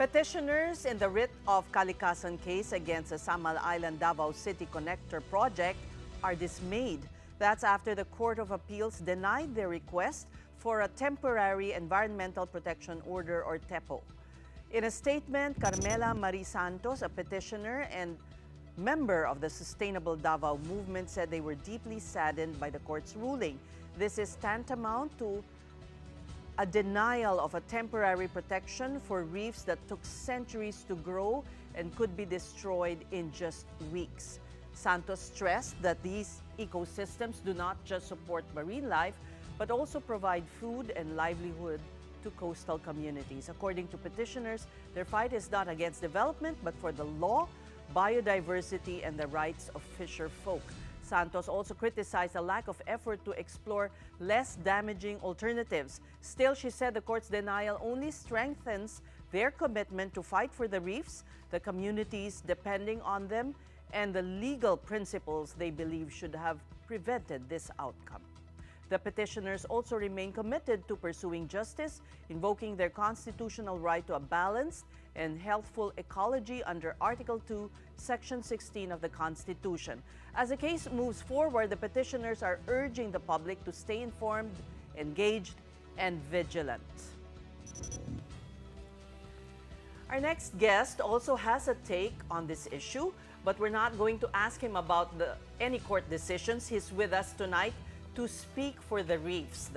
Petitioners in the writ of Kalikasan case against the Samal-Davao City Connector project are dismayed. That's after the Court of Appeals denied their request for a temporary environmental protection order or TEPO. In a statement, Carmela Marie Santos, a petitioner and member of the Sustainable Davao movement, said they were deeply saddened by the court's ruling. This is tantamount to a denial of a temporary protection for reefs that took centuries to grow and could be destroyed in just weeks. Santos stressed that these ecosystems do not just support marine life, but also provide food and livelihood to coastal communities. According to petitioners, their fight is not against development, but for the law, biodiversity, and the rights of fisher folk. Santos also criticized a lack of effort to explore less damaging alternatives. Still, she said the court's denial only strengthens their commitment to fight for the reefs, the communities depending on them, and the legal principles they believe should have prevented this outcome. The petitioners also remain committed to pursuing justice, invoking their constitutional right to a balanced and healthful ecology under Article 2, Section 16 of the Constitution. As the case moves forward, the petitioners are urging the public to stay informed, engaged, and vigilant. Our next guest also has a take on this issue, but we're not going to ask him about any court decisions. He's with us tonight to speak for the reefs.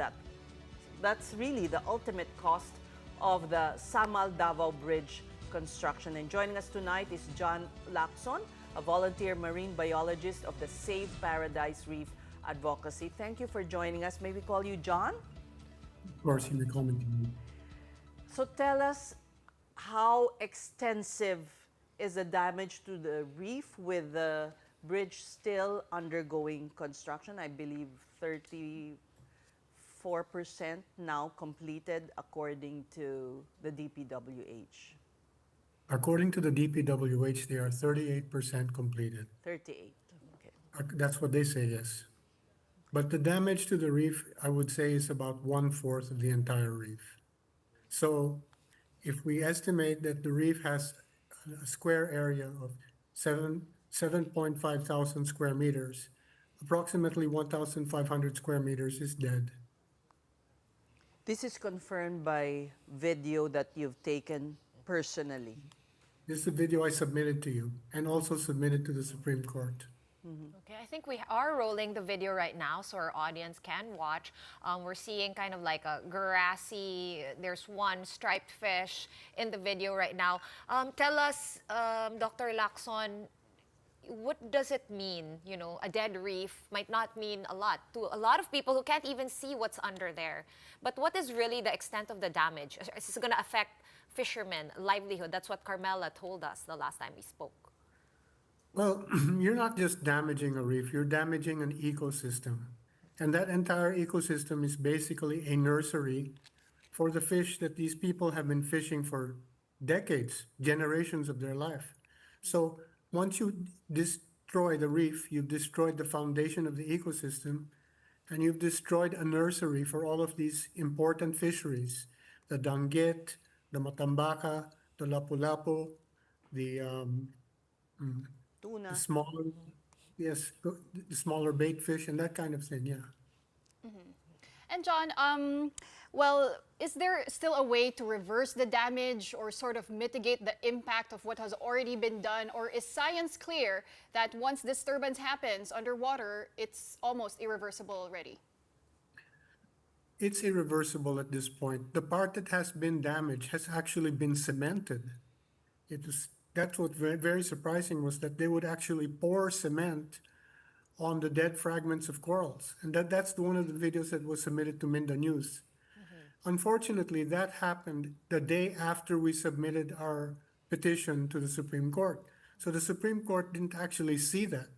That's really the ultimate cost of the Samal-Davao Bridge construction. And joining us tonight is John Lacson, a volunteer marine biologist of the Save Paradise Reef Advocacy. Thank you for joining us. May we call you John? Of course, you may call me. So tell us, how extensive is the damage to the reef with the bridge still undergoing construction? I believe 34% now completed according to the DPWH. According to the DPWH, they are 38% completed. 38, okay. That's what they say, yes. But the damage to the reef, I would say, is about 1/4 of the entire reef. So if we estimate that the reef has a square area of 7.5 thousand square meters, approximately 1,500 square meters is dead. This is confirmed by video that you've taken personally. This is a video I submitted to you and also submitted to the Supreme Court. Okay, I think we are rolling the video right now so our audience can watch. We're seeing kind of like a grassy, there's one striped fish in the video right now. Tell us, Dr. Lacson, what does it mean? You know, a dead reef might not mean a lot to a lot of people who can't even see what's under there. But what is really the extent of the damage? Is this going to affect fishermen, livelihood? That's what Carmela told us the last time we spoke. Well, you're not just damaging a reef, you're damaging an ecosystem. And that entire ecosystem is basically a nursery for the fish that these people have been fishing for decades, generations of their life. So once you destroy the reef, you've destroyed the foundation of the ecosystem, and you've destroyed a nursery for all of these important fisheries, the danggit, the matambaka, the lapu-lapu, the Tuna. the smaller, yes, the smaller bait fish and that kind of thing, yeah. And John, well, is there still a way to reverse the damage or sort of mitigate the impact of what has already been done? Or is science clear that once disturbance happens underwater, it's almost irreversible already? It's irreversible at this point. The part that has been damaged has actually been cemented. That's what very surprising was that they would actually pour cement on the dead fragments of corals. And that's one of the videos that was submitted to Minda News. Unfortunately, that happened the day after we submitted our petition to the Supreme Court. So the Supreme Court didn't actually see that.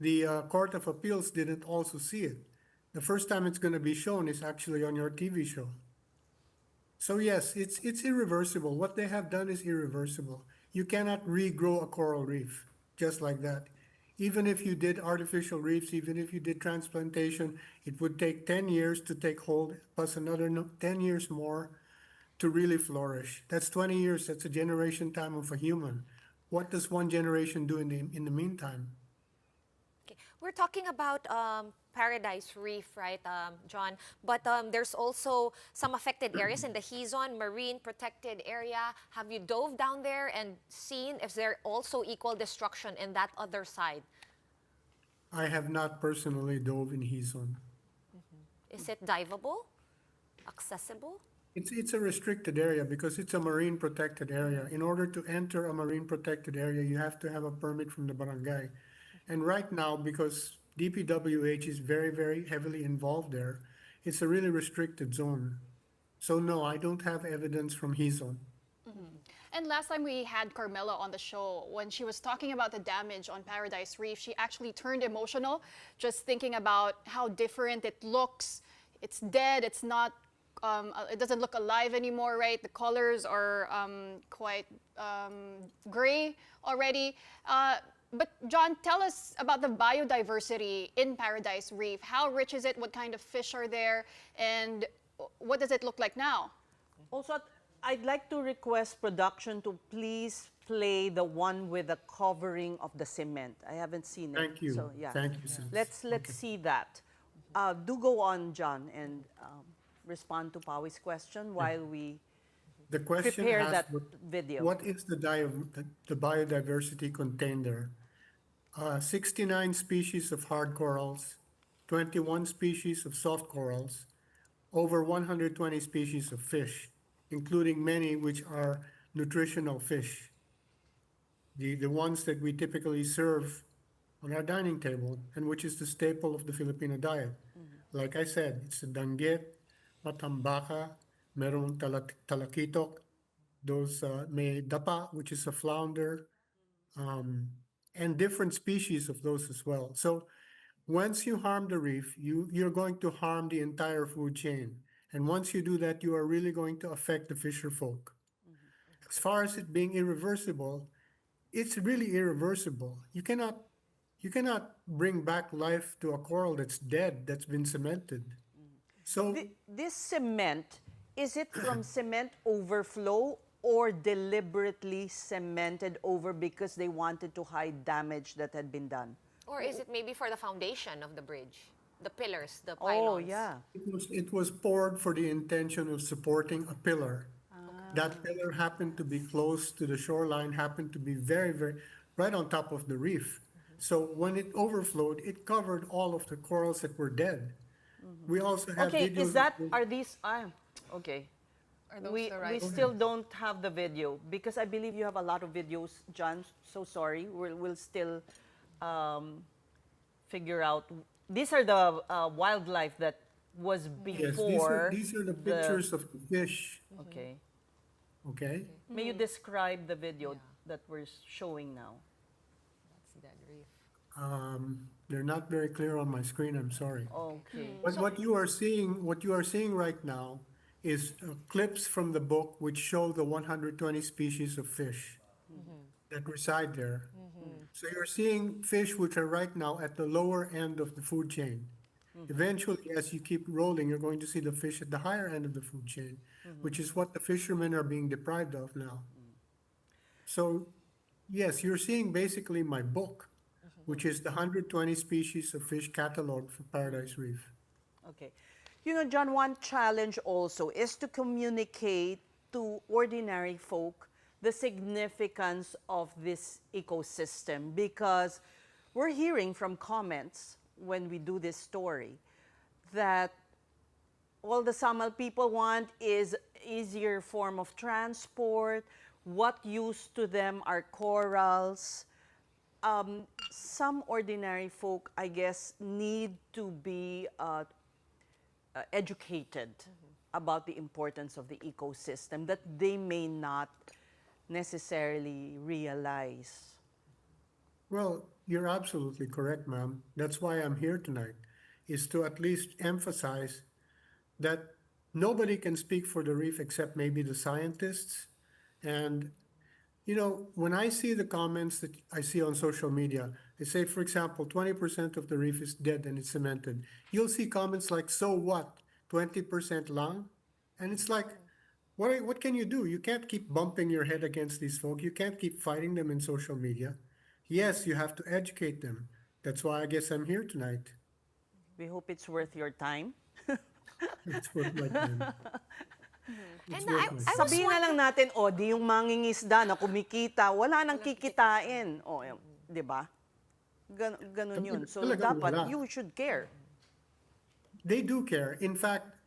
The Court of Appeals didn't also see it. The first time it's going to be shown is actually on your TV show. So yes, it's irreversible. What they have done is irreversible. You cannot regrow a coral reef just like that. Even if you did artificial reefs, even if you did transplantation, it would take 10 years to take hold, plus another 10 years more to really flourish. That's 20 years. That's a generation time of a human. What does one generation do in the meantime? Okay. We're talking about Paradise Reef, right, John? But there's also some affected areas in the Hizon Marine Protected Area. Have you dove down there and seen if there also equal destruction in that other side? I have not personally dove in Hizon. Is it diveable? Accessible? It's a restricted area because it's a marine protected area. In order to enter a marine protected area, you have to have a permit from the barangay. And right now, because DPWH is very, very heavily involved there, it's a really restricted zone. So no, I don't have evidence from Hizon. And last time we had Carmela on the show, when she was talking about the damage on Paradise Reef, she actually turned emotional just thinking about how different it looks. It's dead, it's not, it doesn't look alive anymore, right? The colors are quite gray already. But John, tell us about the biodiversity in Paradise Reef. How rich is it? What kind of fish are there? And what does it look like now? Also, I'd like to request production to please play the one with the covering of the cement. I haven't seen it. Thank you. So, yeah. Thank you, sis. Let's Okay. see that. Do go on, John, and respond to Pawi's question while we The question prepare asked, that video. what is the biodiversity contained there? 69 species of hard corals, 21 species of soft corals, over 120 species of fish, including many which are nutritional fish. The ones that we typically serve on our dining table and which is the staple of the Filipino diet. Like I said, it's the danggit, matambaka, merong talakitok, those may dapa, which is a flounder, and different species of those as well. So once you harm the reef, you're going to harm the entire food chain. And once you do that, you are really going to affect the fisher folk. As far as it being irreversible, it's really irreversible. You cannot bring back life to a coral that's dead, that's been cemented. So This cement, is it from cement overflow or deliberately cemented over because they wanted to hide damage that had been done? Or is it maybe for the foundation of the bridge? The pillars, the Oh, pylons? yeah. it was poured for the intention of supporting a pillar. That pillar happened to be close to the shoreline, happened to be very, very right on top of the reef. So when it overflowed, it covered all of the corals that were dead. We also have Okay, videos. are these, okay. Are those We the right? still don't have the video because I believe you have a lot of videos, John. So sorry. We'll still figure out. These are the wildlife that was Yes, before. these are the pictures of the fish. Okay. Okay. May you describe the video that we're showing now? That's dead reef. They're not very clear on my screen. I'm sorry. Okay. But what you are seeing right now is clips from the book which show the 120 species of fish that reside there. So you're seeing fish which are right now at the lower end of the food chain. Eventually, as you keep rolling, you're going to see the fish at the higher end of the food chain, which is what the fishermen are being deprived of now. So, yes, you're seeing basically my book, which is the 120 species of fish catalog for Paradise Reef. Okay. You know, John, one challenge also is to communicate to ordinary folk the significance of this ecosystem because we're hearing from comments when we do this story that all the Samal people want is easier form of transport. What use to them are corals. Some ordinary folk, I guess, need to be educated about the importance of the ecosystem that they may not necessarily realize. Well, you're absolutely correct, ma'am. That's why I'm here tonight, is to at least emphasize that nobody can speak for the reef except maybe the scientists. And, you know, when I see the comments that I see on social media, they say, for example, 20% of the reef is dead and it's cemented. You'll see comments like, so what? 20% lang? And it's like, What can you do? You can't keep bumping your head against these folk. You can't keep fighting them in social media. Yes, you have to educate them. That's why I guess I'm here tonight. We hope it's worth your time. It's worth my time. It's And worth my I time. was Sabihin na lang natin, o, di yung mangingisda na kumikita, wala nang kikitain. O, di ba? Ganun yun. So, Talagang dapat, wala. you should care. They do care. In fact,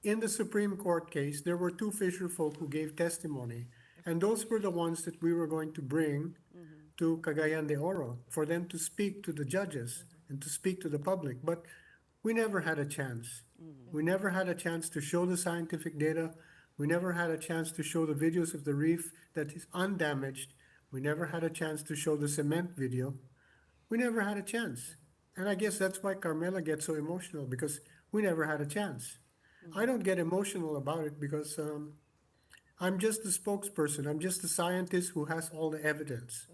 in the Supreme Court case, there were two fisher folk who gave testimony, and those were the ones that we were going to bring to Cagayan de Oro for them to speak to the judges and to speak to the public. But we never had a chance. We never had a chance to show the scientific data. We never had a chance to show the videos of the reef that is undamaged. We never had a chance to show the cement video. We never had a chance. And I guess that's why Carmela gets so emotional, because we never had a chance. I don't get emotional about it because I'm just the spokesperson. I'm just the scientist who has all the evidence.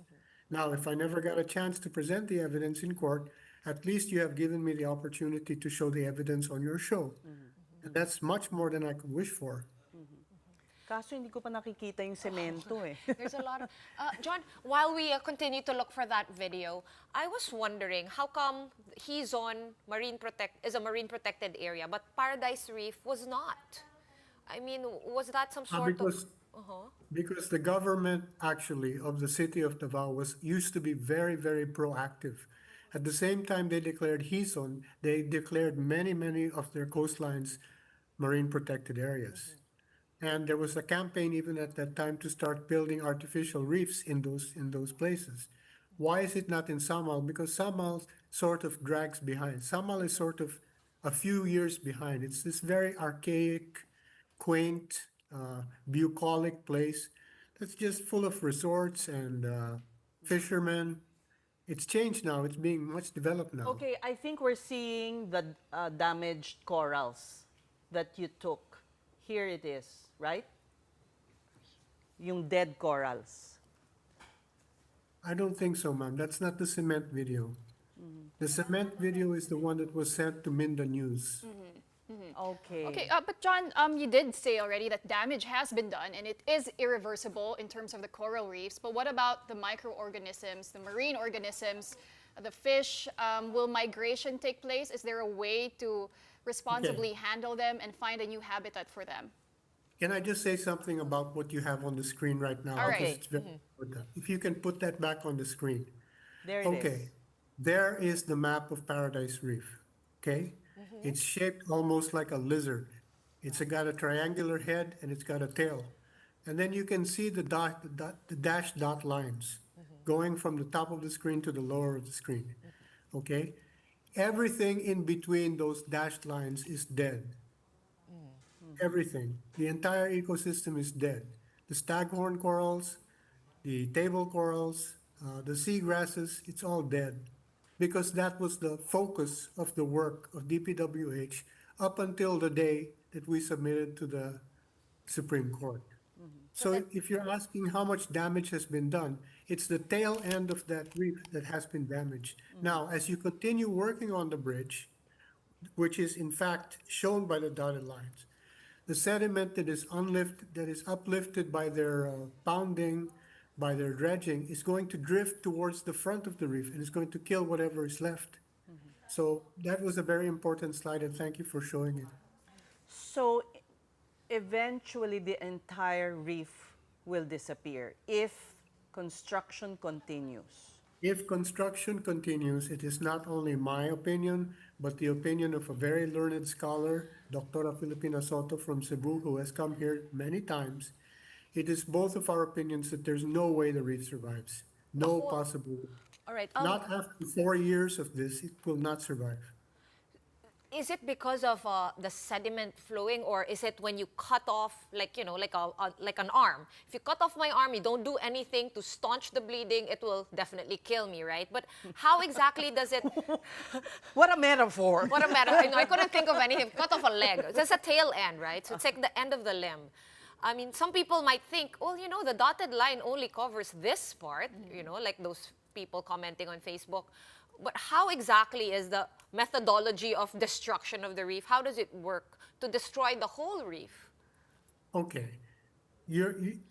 Now, if I never got a chance to present the evidence in court, at least you have given me the opportunity to show the evidence on your show. And that's much more than I could wish for. Kaso hindi ko pa nakikita yung semento eh. There's a lot of... John, while we continue to look for that video, I was wondering how come he's on is a marine protected area, but Paradise Reef was not? I mean, was that some sort Because the government actually of the city of Davao used to be very, very proactive. At the same time they declared Hison, they declared many, many of their coastlines marine protected areas. And there was a campaign even at that time to start building artificial reefs in those places. Why is it not in Samal? Because Samal sort of drags behind. Samal is sort of a few years behind. It's this very archaic, quaint, bucolic place that's just full of resorts and fishermen. It's changed now. It's being much developed now. Okay, I think we're seeing the damaged corals that you took. Here it is, right? Yung dead corals. I don't think so, ma'am. That's not the cement video. The cement video is the one that was sent to Minda News. Okay. Okay, but John, you did say already that damage has been done and it is irreversible in terms of the coral reefs. But what about the microorganisms, the marine organisms, the fish? Will migration take place? Is there a way to responsibly handle them and find a new habitat for them? Can I just say something about what you have on the screen right now? All right. Because it's very important. If you can put that back on the screen. There it is. Okay. There is the map of Paradise Reef. Okay? It's shaped almost like a lizard. It's got a triangular head and it's got a tail. And then you can see the dashed dot lines going from the top of the screen to the lower of the screen. Okay? Everything in between those dashed lines is dead. Everything. The entire ecosystem is dead. The staghorn corals, the table corals, the seagrasses, it's all dead. Because that was the focus of the work of DPWH up until the day that we submitted to the Supreme Court. So if you're asking how much damage has been done, it's the tail end of that reef that has been damaged. Now, as you continue working on the bridge, which is in fact shown by the dotted lines, the sediment that is uplifted by their pounding, by their dredging, is going to drift towards the front of the reef and is going to kill whatever is left. So that was a very important slide, and thank you for showing it. So eventually the entire reef will disappear if construction continues. If construction continues, it is not only my opinion, but the opinion of a very learned scholar, Dr. Filipinoto from Cebu, who has come here many times. It is both of our opinions that there's no way the reef survives. No possible way. All right. Not after 4 years of this, it will not survive. Is it because of the sediment flowing, or is it when you cut off, like, you know, like an arm? If you cut off my arm, you don't do anything to staunch the bleeding, it will definitely kill me, right? But how exactly does it... What a metaphor. What a metaphor. I know, I couldn't think of anything. Cut off a leg. It's a tail end, right? So it's like the end of the limb. I mean, some people might think, well, you know, the dotted line only covers this part, you know, like those people commenting on Facebook. But how exactly is the methodology of destruction of the reef? How does it work to destroy the whole reef? Okay,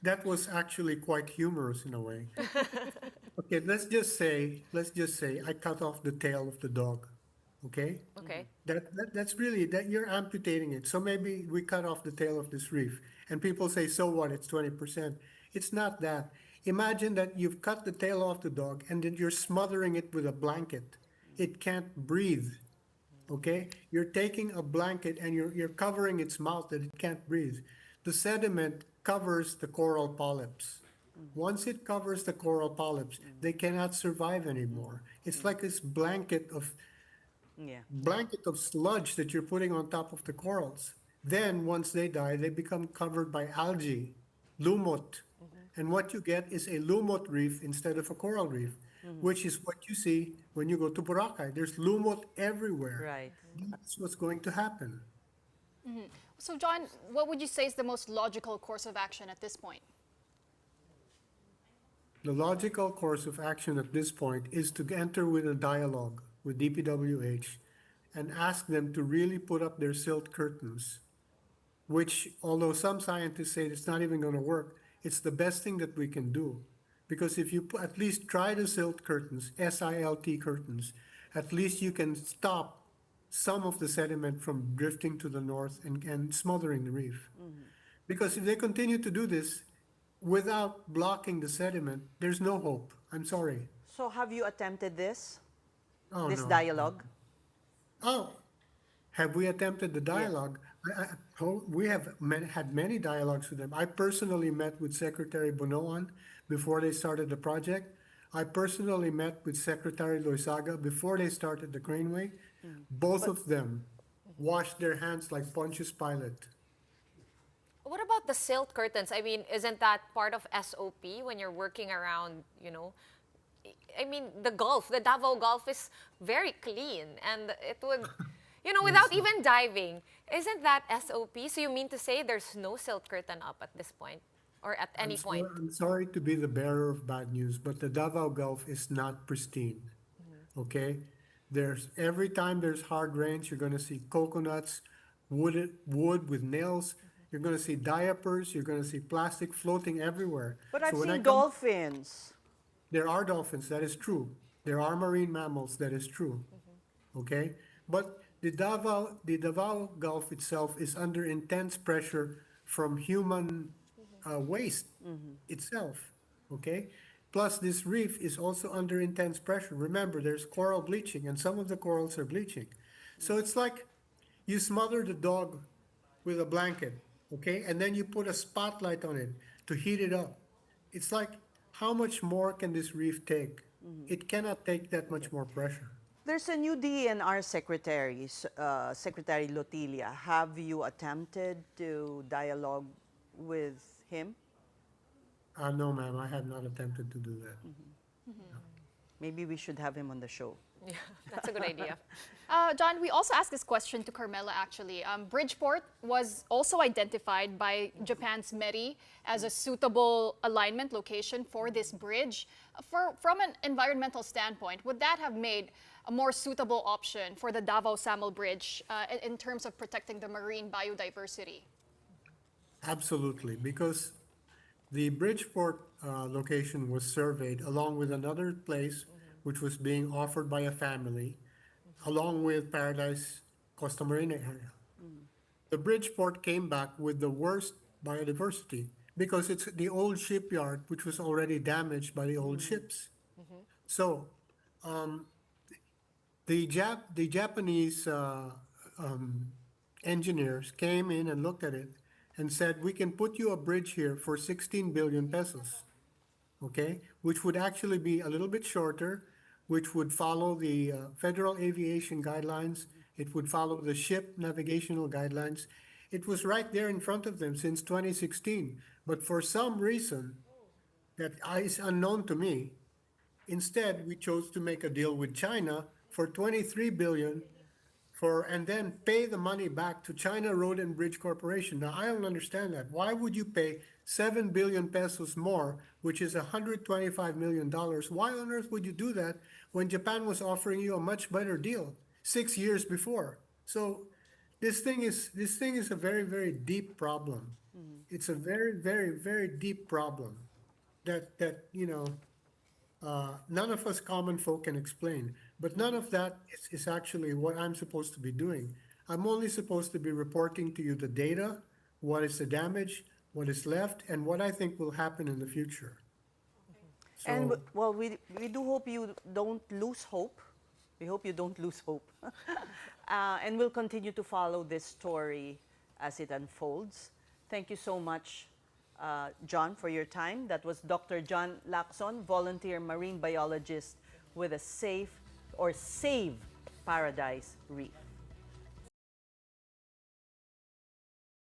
that was actually quite humorous in a way. Okay, let's just say I cut off the tail of the dog. Okay, Okay. that's really that you're amputating it. So maybe we cut off the tail of this reef, and people say, so what? It's 20%. It's not that. Imagine that you've cut the tail off the dog, and then you're smothering it with a blanket. It can't breathe. Okay, you're taking a blanket and you're covering its mouth that it can't breathe. The sediment covers the coral polyps. Once it covers the coral polyps, they cannot survive anymore. It's like this Yeah. blanket of sludge that you're putting on top of the corals. Then once they die, they become covered by algae, lumot. And what you get is a lumot reef instead of a coral reef, which is what you see when you go to Boracay. There's lumot everywhere. Right. That's what's going to happen. So, John, what would you say is the most logical course of action at this point? The logical course of action at this point is to enter with a dialogue with DPWH and ask them to really put up their silt curtains, which, although some scientists say it's not even going to work, it's the best thing that we can do. Because if you at least try the silt curtains, SILT curtains, at least you can stop some of the sediment from drifting to the north and smothering the reef. Because if they continue to do this without blocking the sediment, there's no hope. I'm sorry. So have you attempted this? Oh, This no. dialogue? Oh, have we attempted the dialogue? We have had many dialogues with them. I personally met with Secretary Bonoan before they started the project. I personally met with Secretary Loizaga before they started the Craneway. Both of them washed their hands like Pontius Pilate. What about the silt curtains? I mean, isn't that part of SOP when you're working around, I mean, the Davao Gulf is very clean and it would, without even diving, isn't that SOP? So you mean to say there's no silt curtain up at this point or at any point? I'm sorry to be the bearer of bad news, but the Davao Gulf is not pristine. Okay? Every time there's hard rains, you're going to see coconuts, wood with nails. You're going to see diapers. You're going to see plastic floating everywhere. But I've So when I seen come- dolphins. There are dolphins, that is true. There are marine mammals, that is true. Okay? But the Davao Gulf itself is under intense pressure from human waste itself. Okay? Plus, this reef is also under intense pressure. Remember, there's coral bleaching, and some of the corals are bleaching. So it's like you smother the dog with a blanket, okay? And then you put a spotlight on it to heat it up. It's like, how much more can this reef take? It cannot take that much more pressure. There's a new DNR secretary, Secretary Lotilia. Have you attempted to dialogue with him? No, ma'am, I have not attempted to do that. Maybe we should have him on the show. Yeah, that's a good idea. John, we also asked this question to Carmela, actually. Bridgeport was also identified by Japan's MERI as a suitable alignment location for this bridge. From an environmental standpoint, would that have made a more suitable option for the Davao-Samal Bridge in terms of protecting the marine biodiversity? Absolutely, because the Bridgeport location was surveyed along with another place which was being offered by a family, along with Paradise Costa Marina area. The Bridgeport came back with the worst biodiversity because it's the old shipyard which was already damaged by the old ships. So the Japanese engineers came in and looked at it and said, we can put you a bridge here for 16 billion pesos, okay? Which would actually be a little bit shorter, which would follow the federal aviation guidelines. It would follow the ship navigational guidelines. It was right there in front of them since 2016. But for some reason that is unknown to me, instead we chose to make a deal with China for 23 billion and then pay the money back to China Road and Bridge Corporation. Now, I don't understand that. Why would you pay 7 billion pesos more, which is $125 million? Why on earth would you do that when Japan was offering you a much better deal 6 years before? So this thing is a very, very deep problem. It's a very, very, very deep problem that none of us common folk can explain. But none of that is actually what I'm supposed to be doing. I'm only supposed to be reporting to you the data, what is the damage, what is left, and what I think will happen in the future. And So, well, we do hope you don't lose hope. We hope you don't lose hope. And we'll continue to follow this story as it unfolds. Thank you so much, John, for your time. That was Dr. John Lacson, volunteer marine biologist with a Save Paradise Reef.